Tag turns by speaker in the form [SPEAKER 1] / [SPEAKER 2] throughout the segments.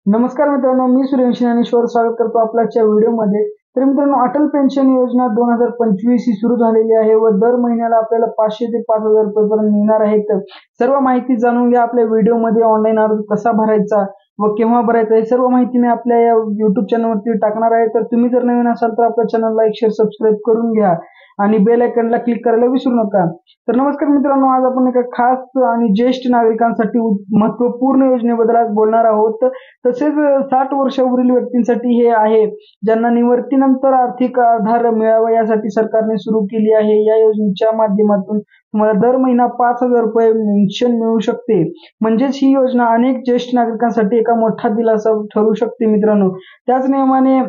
[SPEAKER 1] नमस्कार मित्रांनो, मी सूर्यवंशी ज्ञानेश्वर स्वागत करतो आपल्याच्या व्हिडिओमध्ये. तर मित्रांनो, अटल पेन्शन योजना 2025 ही सुरू झालेली आहे व दर महिन्याला आपल्याला 500 ते 5,000 रुपयेपर्यंत मिळणार आहेत. सर्व माहिती जाणून घ्या आपल्या व्हिडिओमध्ये. ऑनलाईन अर्ज कसा भरायचा व केव्हा भरायचा हे सर्व माहिती मी आपल्या या युट्यूब चॅनलवरती टाकणार आहे. तर तुम्ही जर नवीन असाल तर आपल्या चॅनल लाईक शेअर सबस्क्राईब करून घ्या आणि बेल आयकॉनला क्लिक करायला विसरू नका. तर नमस्कार मित्रांनो, आज आपण एका खास आणि ज्येष्ठ नागरिकांसाठी महत्वपूर्ण योजनेबद्दल आज बोलणार आहोत. तसेच 60 वर्षावरील व्यक्तींसाठी हे आहे, ज्यांना निवृत्तीनंतर आर्थिक आधार मिळावा यासाठी सरकारने सुरू केली आहे. या योजनेच्या माध्यमातून तुम्हाला दर महिना 5,000 रुपये पेन्शन मिळू शकते. म्हणजेच ही योजना अनेक ज्येष्ठ नागरिकांसाठी एका मोठा दिलासा ठरू शकते मित्रांनो. त्याच नियमाने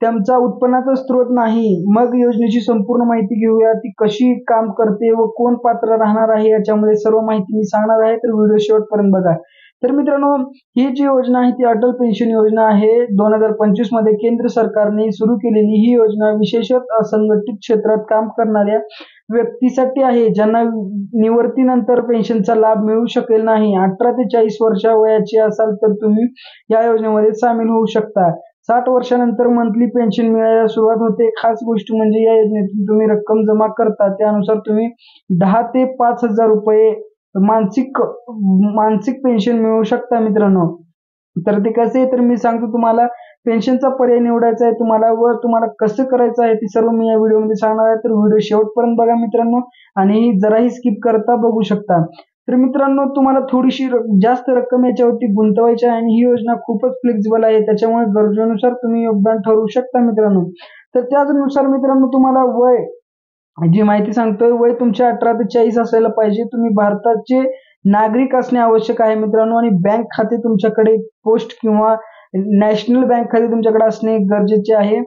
[SPEAKER 1] त्यांचा उत्पन्नाचा स्रोत नाही. मग योजनेची संपूर्ण माहिती घेऊया, ती कशी काम करते व कोण पात्र राहणार आहे याच्यामध्ये सर्व माहिती मी सांगणार आहे. तर व्हिडिओ शेवटपर्यंत बघा. तर मित्रांनो, ही जी योजना आहे ती अटल पेन्शन योजना आहे. 2025 मध्ये केंद्र सरकारने सुरू केलेली ही योजना विशेषतः असंघटित क्षेत्रात काम करणाऱ्या व्यक्तीसाठी आहे, ज्यांना निवृत्तीनंतर पेन्शनचा लाभ मिळू शकेल नाही. 18 ते 40 वर्ष वयाचे असाल तर तुम्ही या योजनेमध्ये सामील होऊ शकता. 60 वर्षानंतर मंथली पेन्शन मिळायला सुरुवात होते. खास गोष्ट म्हणजे या योजनेतून तुम्ही रक्कम जमा करता त्यानुसार तुम्ही 10 ते 5,000 रुपये मानसिक मानसिक पेन्शन मिळू शकता मित्रांनो. तर ते कसे आहे तर मी सांगतो तुम्हाला. पेन्शनचा पर्याय निवडायचा आहे तुम्हाला व तुम्हाला कसं करायचं आहे ते सर्व मी या व्हिडिओमध्ये सांगणार आहे. तर व्हिडिओ शेवटपर्यंत बघा मित्रांनो आणि जराही स्किप करता बघू शकता. तर मित्रांनो, तुम्हाला थोडीशी जास्त रक्कम याच्यावरती गुंतवायची आहे आणि ही योजना खूपच फ्लेक्झिबल आहे. त्याच्यामुळे गरजेनुसार तुम्ही योगदान ठरवू शकता मित्रांनो. तर त्याचनुसार मित्रांनो, तुम्हाला वय जी माहिती सांगतोय, वय तुमचे 18 ते 40 असायला पाहिजे. तुम्ही भारताचे नागरिक असणे आवश्यक आहे मित्रांनो आणि बँक खाते तुमच्याकडे पोस्ट किंवा नॅशनल बँक खाते तुमच्याकडे असणे गरजेचे आहे.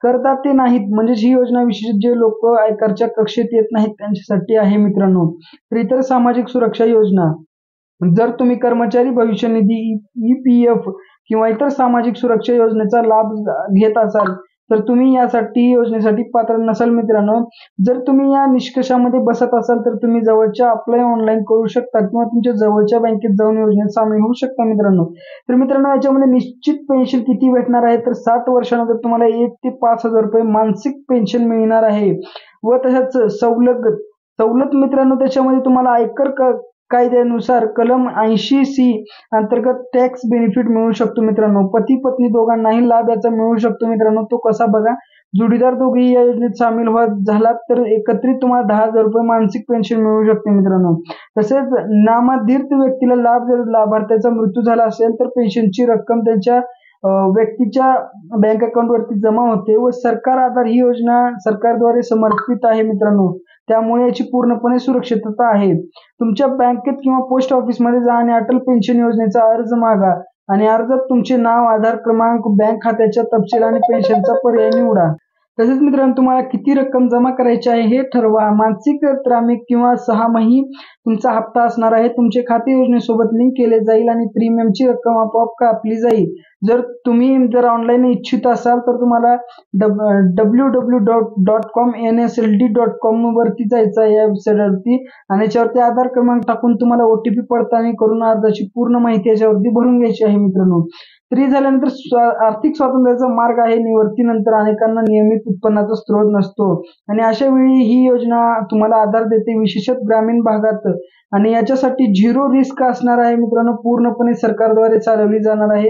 [SPEAKER 1] करदाते नाहीत म्हणजेच ही योजना विशेष जे लोक आयकरच्या कक्षेत येत नाहीत त्यांच्यासाठी आहे मित्रांनो. तर इतर सामाजिक सुरक्षा योजना, जर तुम्ही कर्मचारी भविष्य निधी EPF किंवा इतर सामाजिक सुरक्षा योजनेचा लाभ घेत असाल तर तुम्ही यासाठी योजनेसाठी पात्र नसाल मित्रांनो. जर तुम्ही या निष्कर्षामध्ये बसत असाल तर तुम्ही जवळच्या अप्लाय ऑनलाईन करू शकता किंवा तुमच्या जवळच्या बँकेत जाऊन योजनेत सामील होऊ शकता मित्रांनो. तर मित्रांनो, याच्यामध्ये निश्चित पेन्शन किती भेटणार आहे तर 60 वर्षानंतर तुम्हाला 1 ते 5,000 रुपये मानसिक पेन्शन मिळणार आहे. व तसंच सवलत सवलत मित्रांनो, त्याच्यामध्ये तुम्हाला आयकर कायद्यानुसार कलम 80C अंतर्गत टॅक्स बेनिफिट मिळू शकतो मित्रांनो. पती पत्नी दोघांनाही लाभ याचा मिळू शकतो मित्रांनो. तो कसा बघा. जोडीदार दोघेही या योजनेत सामील झालात तर एकत्रित तुम्हाला 10,000 रुपये मानसिक पेन्शन मिळू शकते मित्रांनो. तसेच नामाधित व्यक्तीला लाभ जर लाभार्थ्याचा मृत्यू झाला असेल तर पेन्शनची रक्कम त्यांच्या व्यक्तीच्या बँक अकाउंटवरती जमा होते व सरकार आधार ही योजना सरकारद्वारे समर्थित आहे मित्रांनो. त्यामुळे याची पूर्णपणे सुरक्षितता आहे. तुमच्या बँकेत किंवा पोस्ट ऑफिसमध्ये जा आणि अटल पेन्शन योजनेचा अर्ज मागा आणि अर्जात तुमचे नाव, आधार क्रमांक, बँक खात्याच्या तपशील आणि पेन्शनचा पर्याय निवडा. तसेच मित्रांनो, तुम्हाला किती रक्कम जमा करायची आहे हे ठरवा. मासिक, त्रैमासिक किंवा 6माही तुमचा हप्ता असणार आहे. तुमचे खाते योजनेसोबत लिंक केले जाईल आणि प्रीमियमची रक्कम आपोआप कापली जाईल. जर ऑनलाईन इच्छित असाल तर तुम्हाला www.nsld.com वरती जायचं आहे या वेबसाईटवरती आणि याच्यावरती आधार क्रमांक टाकून तुम्हाला OTP पडताळणी करून अर्जाची पूर्ण माहिती याच्यावरती भरून घ्यायची आहे मित्रांनो. तरी झाल्यानंतर आर्थिक स्वातंत्र्याचा मार्ग आहे. निवृत्तीनंतर अनेकांना नियमित उत्पन्नाचा स्रोत नसतो आणि अशा वेळी ही योजना तुम्हाला आधार देते, विशेषतः ग्रामीण भागात. आणि याच्यासाठी झिरो रिस्क असणार आहे मित्रांनो. पूर्णपणे सरकारद्वारे चालवली जाणार आहे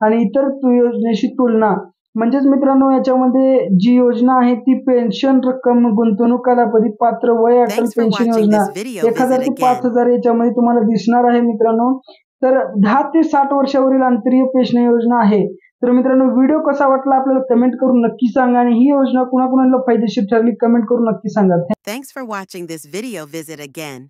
[SPEAKER 1] आणि इतर योजनेशी तुलना म्हणजेच मित्रांनो, याच्यामध्ये जी योजना आहे ती पेन्शन रक्कम, गुंतवणूक कालावधी, पात्र वय, अटल पेन्शन योजना 1,000 ते 5,000 याच्यामध्ये तुम्हाला दिसणार आहे मित्रांनो. तर 10 ते 60 वर्षावरील अंतरीय पेन्शन योजना आहे. तर मित्रांनो, व्हिडिओ कसा वाटला आपल्याला कमेंट करून नक्की सांगा आणि ही योजना कुणाकुणाला फायदेशीर ठरली कमेंट करून नक्की सांगा.
[SPEAKER 2] Thanks for watching this video. Visit again.